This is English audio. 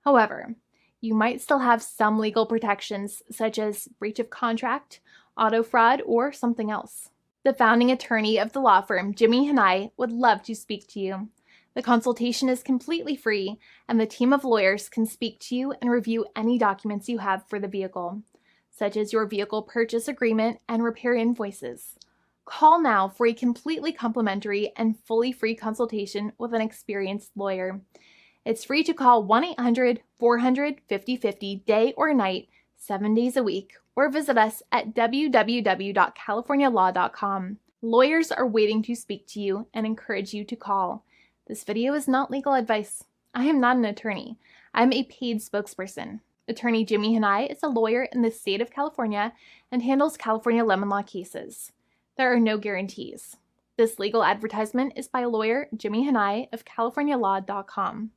However, you might still have some legal protections such as breach of contract, auto fraud, or something else. The founding attorney of the law firm, Jimmy and I, would love to speak to you. The consultation is completely free, and the team of lawyers can speak to you and review any documents you have for the vehicle, such as your vehicle purchase agreement and repair invoices. Call now for a completely complimentary and fully free consultation with an experienced lawyer. It's free to call 1-800-400-5050 day or night, 7 days a week, or visit us at www.californialaw.com. Lawyers are waiting to speak to you and encourage you to call. This video is not legal advice. I am not an attorney. I'm a paid spokesperson. Attorney Jimmy Hanai is a lawyer in the state of California and handles California lemon law cases. There are no guarantees. This legal advertisement is by lawyer Jimmy Hanai of CaliforniaLaw.com.